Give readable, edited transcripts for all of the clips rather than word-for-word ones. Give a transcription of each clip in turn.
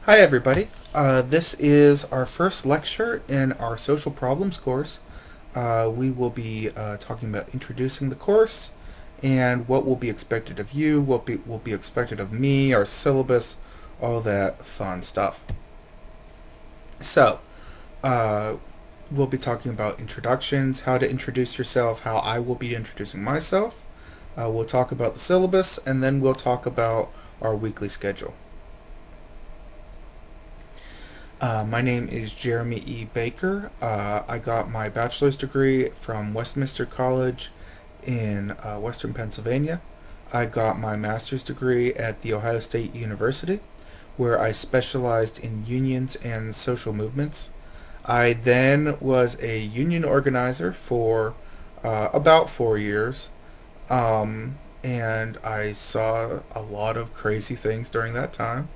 Hi everybody. This is our first lecture in our social problems course. We will be talking about introducing the course and what will be expected of you, what will be expected of me, our syllabus, all that fun stuff. So, uh, we'll be talking about introductions, how to introduce yourself, how I will be introducing myself. We'll talk about the syllabus, and then we'll talk about our weekly schedule. My name is Jeremy E. Baker. I got my bachelor's degree from Westminster College in Western Pennsylvania. I got my master's degree at The Ohio State University, where I specialized in unions and social movements. I then was a union organizer for about 4 years, and I saw a lot of crazy things during that time.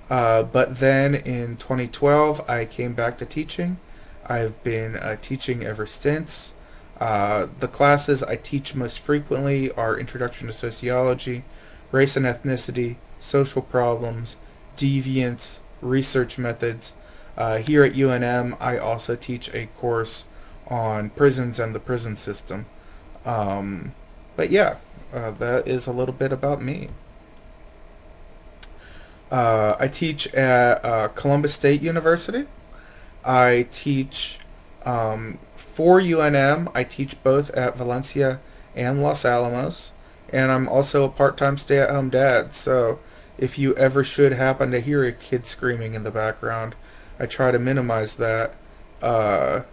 But then in 2012, I came back to teaching. I've been teaching ever since. The classes I teach most frequently are Introduction to Sociology, Race and Ethnicity, Social Problems, Deviance, Research Methods. Here at UNM, I also teach a course on prisons and the prison system. Um, but yeah, that is a little bit about me. I teach at Columbus State University. I teach for UNM. I teach both at Valencia and Los Alamos. And I'm also a part-time stay-at-home dad. So if you ever should happen to hear a kid screaming in the background, I try to minimize that. Uh,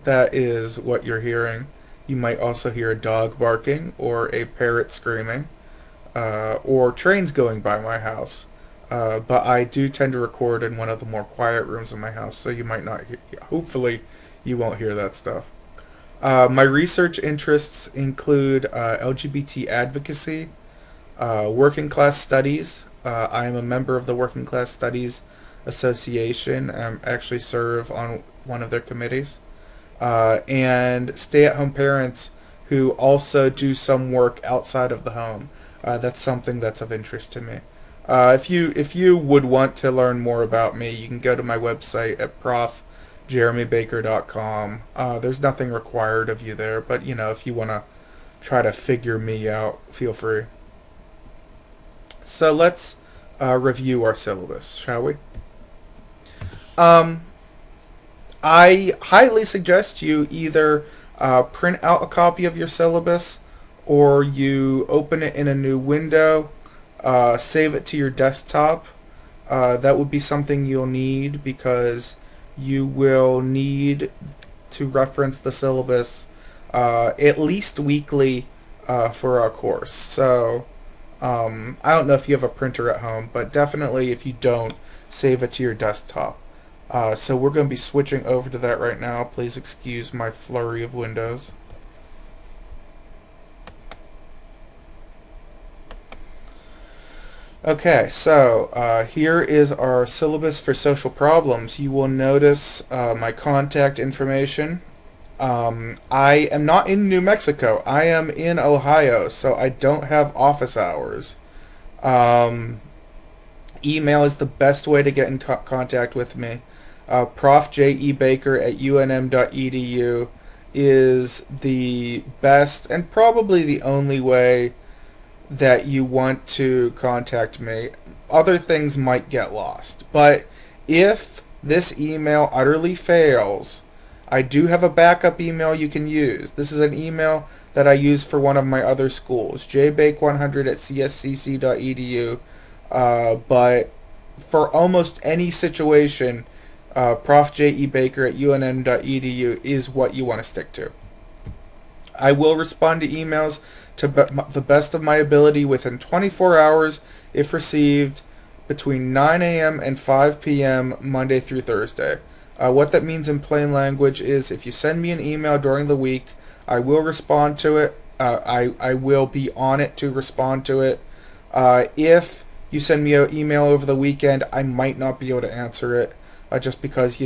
that is what you're hearing. You might also hear a dog barking or a parrot screaming or trains going by my house. But I do tend to record in one of the more quiet rooms in my house, so you might not hear, hopefully you won't hear that stuff. My research interests include LGBT advocacy, working class studies. I am a member of the Working Class Studies Association. I actually serve on one of their committees. And stay-at-home parents who also do some work outside of the home. That's something that's of interest to me. If you would want to learn more about me, you can go to my website at profjeremybaker.com. There's nothing required of you there, but if you want to try to figure me out, feel free. So let's review our syllabus, shall we? Um, I highly suggest you either print out a copy of your syllabus or you open it in a new window, save it to your desktop. That would be something you'll need because you will need to reference the syllabus at least weekly for our course. So I don't know if you have a printer at home, but definitely if you don't, save it to your desktop. So we're going to be switching over to that right now. Please excuse my flurry of windows. Okay, so here is our syllabus for social problems. You will notice my contact information. I am not in New Mexico. I am in Ohio, so I don't have office hours. Um, Email is the best way to get in contact with me. profjebaker@unm.edu is the best and probably the only way that you want to contact me. Other things might get lost. But if this email utterly fails, I do have a backup email you can use. This is an email that I use for one of my other schools, jbake100@cscc.edu. But for almost any situation, profjebaker@unm.edu is what you want to stick to. I will respond to emails to the best of my ability within 24 hours if received between 9 a.m. and 5 p.m. Monday through Thursday. What that means in plain language is if you send me an email during the week, I will respond to it. I will be on it to respond to it. If you send me an email over the weekend, I might not be able to answer it just because,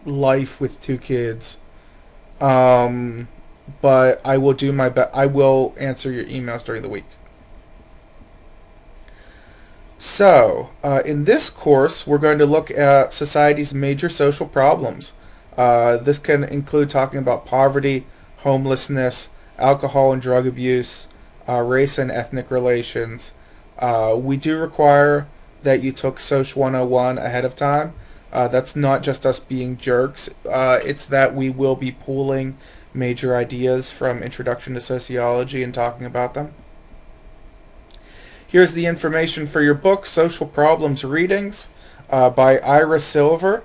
life with two kids. Um, but I will do my best. I will answer your emails during the week. So, in this course, we're going to look at society's major social problems. This can include talking about poverty, homelessness, alcohol and drug abuse, race and ethnic relations. We do require that you took Soc 101 ahead of time. That's not just us being jerks. It's that we will be pooling major ideas from Introduction to Sociology and talking about them. Here's the information for your book, Social Problems Readings by Ira Silver.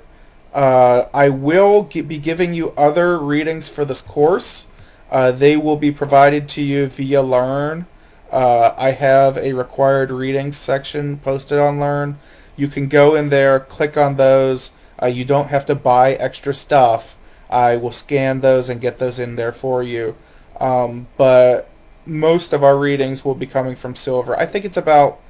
I will be giving you other readings for this course. They will be provided to you via Learn. I have a required readings section posted on Learn. You can go in there, click on those. You don't have to buy extra stuff. I will scan those and get those in there for you. But most of our readings will be coming from Silver. I think it's about,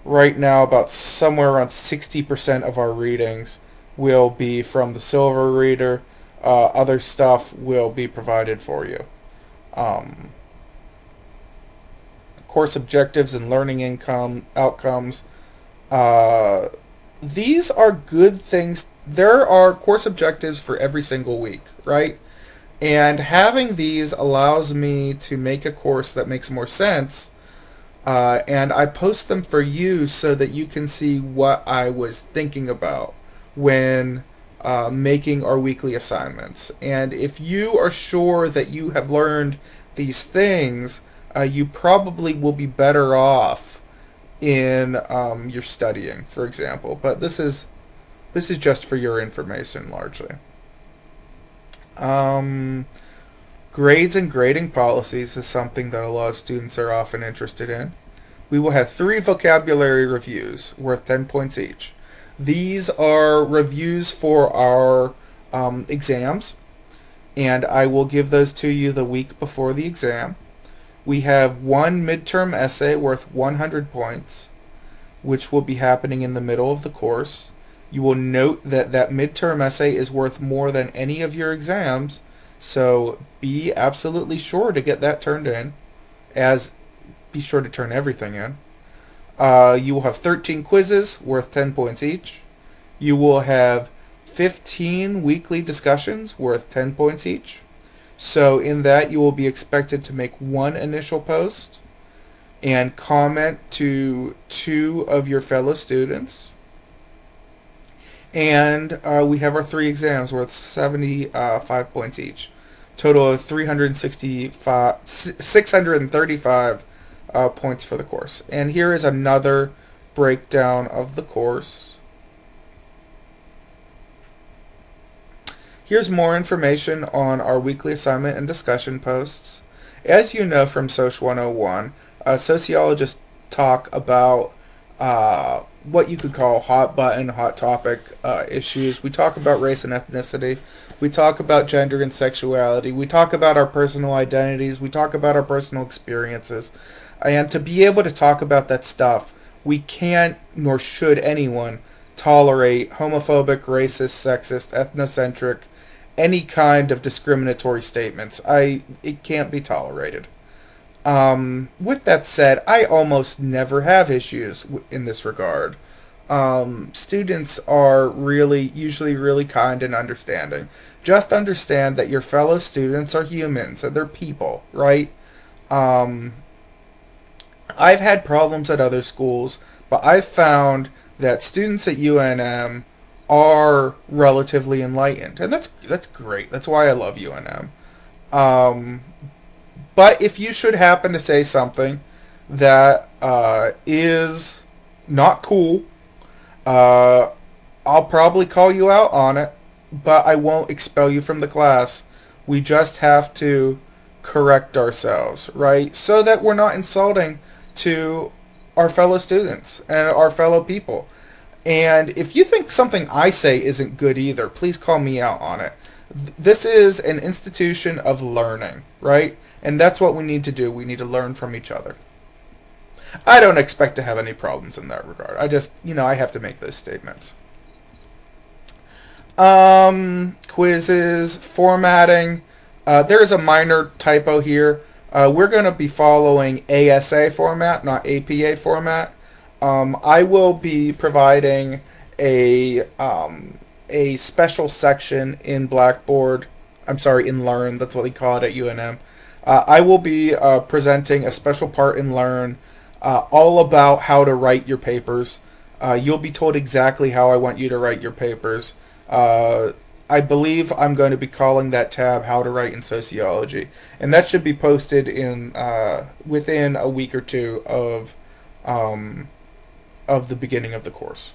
right now, about somewhere around 60% of our readings will be from the Silver Reader. Other stuff will be provided for you. Course objectives and learning outcomes. These are good things. There are course objectives for every single week, right? And having these allows me to make a course that makes more sense. And I post them for you so that you can see what I was thinking about when making our weekly assignments. And if you are sure that you have learned these things, you probably will be better off in your studying, for example. But this is just for your information largely. Grades and grading policies is something that a lot of students are often interested in. We will have 3 vocabulary reviews worth 10 points each. These are reviews for our exams, and I will give those to you the week before the exam. We have 1 midterm essay worth 100 points, which will be happening in the middle of the course. You will note that that midterm essay is worth more than any of your exams, so be absolutely sure to get that turned in, be sure to turn everything in. You will have 13 quizzes worth 10 points each. You will have 15 weekly discussions worth 10 points each. So in that, you will be expected to make 1 initial post and comment to 2 of your fellow students. And we have our 3 exams worth 75 points each. Total of 635 points for the course. And here is another breakdown of the course. Here's more information on our weekly assignment and discussion posts. As you know from Soc 101, sociologists talk about what you could call hot button, hot topic issues. We talk about race and ethnicity. We talk about gender and sexuality. We talk about our personal identities. We talk about our personal experiences. And to be able to talk about that stuff, we can't, nor should anyone, tolerate homophobic, racist, sexist, ethnocentric, any kind of discriminatory statements. It can't be tolerated. With that said, I almost never have issues in this regard. Students are usually really kind and understanding. Just understand that your fellow students are humans and they're people, right? I've had problems at other schools, but I've found that students at UNM are relatively enlightened, and that's great. That's why I love UNM. But if you should happen to say something that is not cool, I'll probably call you out on it, but I won't expel you from the class. We just have to correct ourselves, right? So that we're not insulting to our fellow students and our fellow people. And if you think something I say isn't good either, please call me out on it. This is an institution of learning, right? And that's what we need to do. We need to learn from each other. I don't expect to have any problems in that regard. I just, I have to make those statements. Quizzes, formatting. There is a minor typo here. We're going to be following ASA format, not APA format. I will be providing a special section in Blackboard. I'm sorry, in Learn. That's what they call it at UNM. I will be presenting a special part in Learn, all about how to write your papers. You'll be told exactly how I want you to write your papers. I believe I'm going to be calling that tab "How to Write in Sociology," and that should be posted in within a week or two um, of the beginning of the course.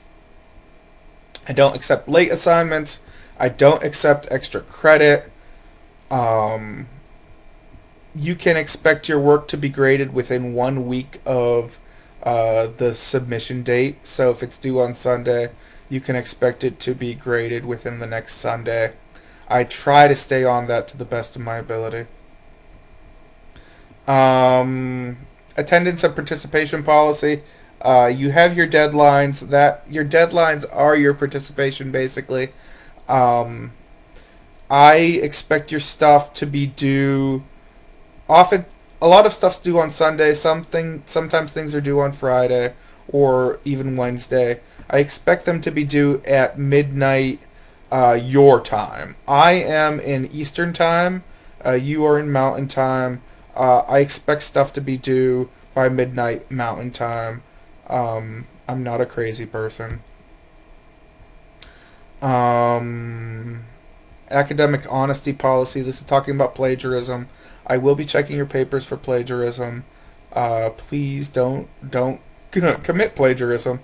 I don't accept late assignments. I don't accept extra credit. Um, you can expect your work to be graded within 1 week of the submission date. So if it's due on Sunday, you can expect it to be graded within the next Sunday. I try to stay on that to the best of my ability. Attendance and participation policy. You have your deadlines. That your deadlines are your participation, basically. Um, I expect your stuff to be due. Often, a lot of stuff's due on Sunday. Sometimes things are due on Friday or even Wednesday. I expect them to be due at midnight, your time. I am in Eastern time. You are in Mountain time. I expect stuff to be due by midnight Mountain time. I'm not a crazy person. Um, Academic honesty policy. This is talking about plagiarism. I will be checking your papers for plagiarism. Please don't commit plagiarism.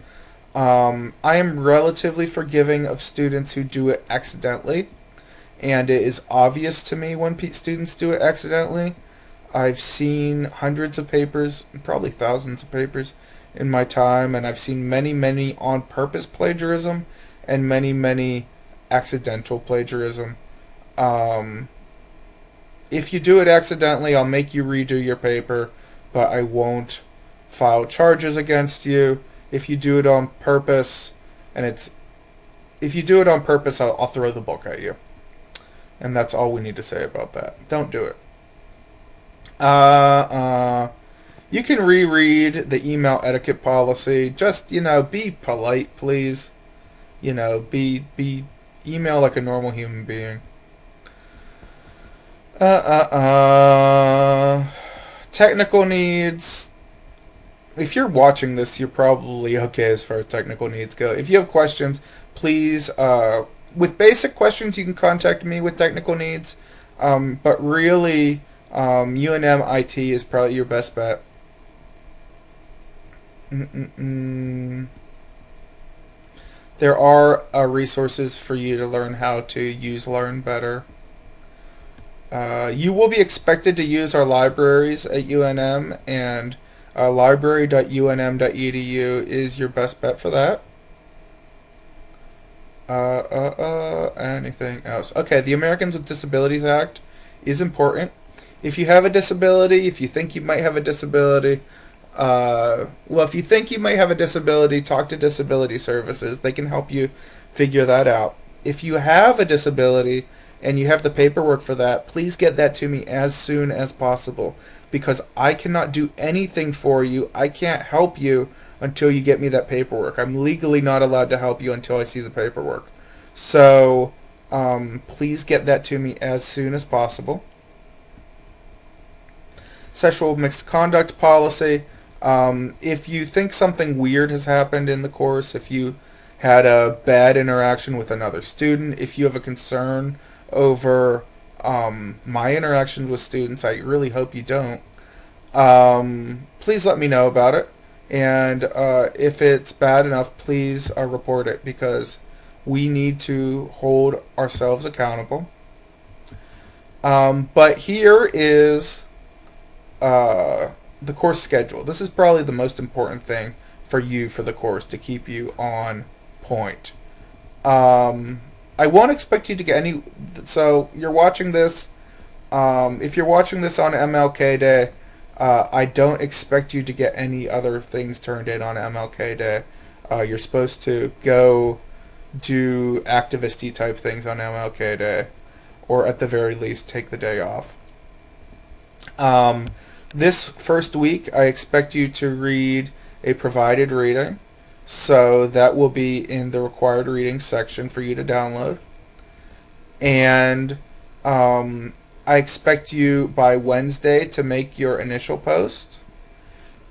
I am relatively forgiving of students who do it accidentally, and it is obvious to me when students do it accidentally. I've seen hundreds of papers, probably thousands of papers in my time, and I've seen many on purpose plagiarism and many accidental plagiarism. Um, if you do it accidentally, I'll make you redo your paper, but I won't file charges against you. If you do it on purpose, and it's if you do it on purpose, I'll throw the book at you, and that's all we need to say about that. Don't do it. Uh, uh, you can reread the email etiquette policy. Just be polite, please. Be email like a normal human being. Uh, uh, uh. Technical needs. If you're watching this, you're probably okay as far as technical needs go. If you have questions, please, with basic questions, you can contact me with technical needs. But really, UNM IT is probably your best bet. Mm-mm-mm. There are resources for you to learn how to use Learn better. You will be expected to use our libraries at UNM, and library.unm.edu is your best bet for that. Anything else? Okay, the Americans with Disabilities Act is important. If you have a disability, if you think you might have a disability, if you think you might have a disability, talk to Disability Services. They can help you figure that out. If you have a disability and you have the paperwork for that, please get that to me as soon as possible, because I cannot do anything for you. I can't help you until you get me that paperwork. I'm legally not allowed to help you until I see the paperwork. So, please get that to me as soon as possible. Sexual misconduct policy. If you think something weird has happened in the course, if you had a bad interaction with another student, if you have a concern over my interactions with students, I really hope you don't. Please let me know about it. And if it's bad enough, please report it, because we need to hold ourselves accountable. But here is the course schedule. This is probably the most important thing for you for the course, to keep you on point. I won't expect you to get any. So you're watching this. If you're watching this on MLK Day, I don't expect you to get any other things turned in on MLK Day. You're supposed to go do activist-y type things on MLK Day, or at the very least take the day off. This first week, I expect you to read a provided reading. So that will be in the required reading section for you to download. And I expect you by Wednesday to make your initial post,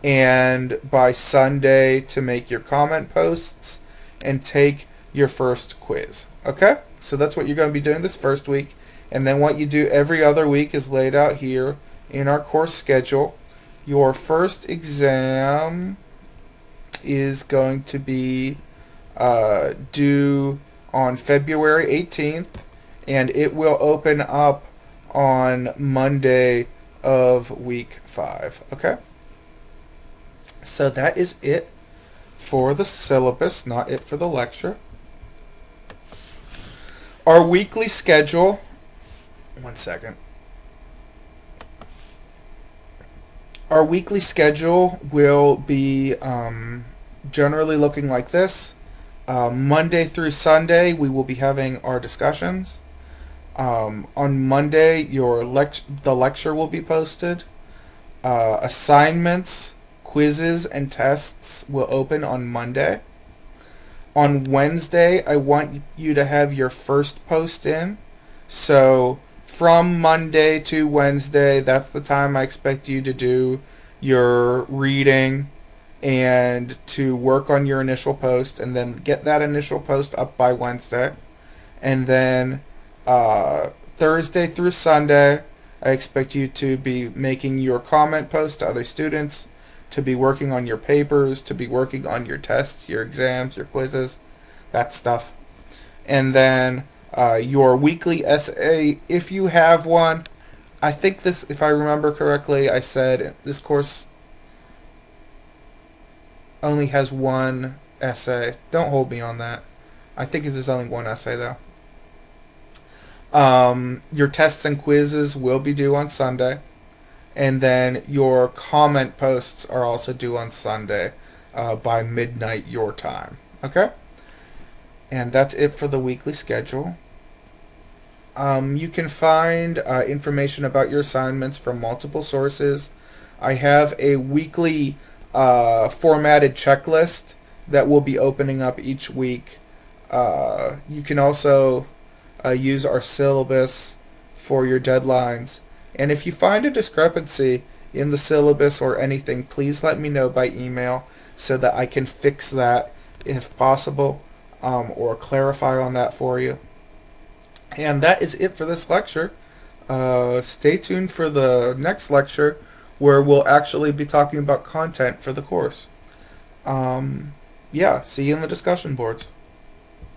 and by Sunday to make your comment posts and take your first quiz. Okay? So that's what you're going to be doing this first week. And then what you do every other week is laid out here in our course schedule. Your first exam is going to be due on February 18th, and it will open up on Monday of week 5. Okay? So that is it for the syllabus, not it for the lecture. Our weekly schedule, one second. Our weekly schedule will be generally looking like this. Monday through Sunday, we will be having our discussions. On Monday, the lecture will be posted. Assignments, quizzes, and tests will open on Monday. On Wednesday, I want you to have your first post in. So from Monday to Wednesday, that's the time I expect you to do your reading and to work on your initial post, and then get that initial post up by Wednesday. And then Thursday through Sunday, I expect you to be making your comment post to other students, to be working on your papers, to be working on your tests, your exams, your quizzes, that stuff. And then your weekly essay, if you have one. I think this, if I remember correctly, I said this course only has one essay. Don't hold me on that. I think there's only one essay, though. Your tests and quizzes will be due on Sunday. And then your comment posts are also due on Sunday by midnight your time. Okay? And that's it for the weekly schedule. You can find information about your assignments from multiple sources. I have a weekly formatted checklist that will be opening up each week. You can also use our syllabus for your deadlines. And if you find a discrepancy in the syllabus or anything, please let me know by email so that I can fix that if possible, or clarify on that for you. And that is it for this lecture. Stay tuned for the next lecture, where we'll actually be talking about content for the course. Yeah, see you in the discussion boards.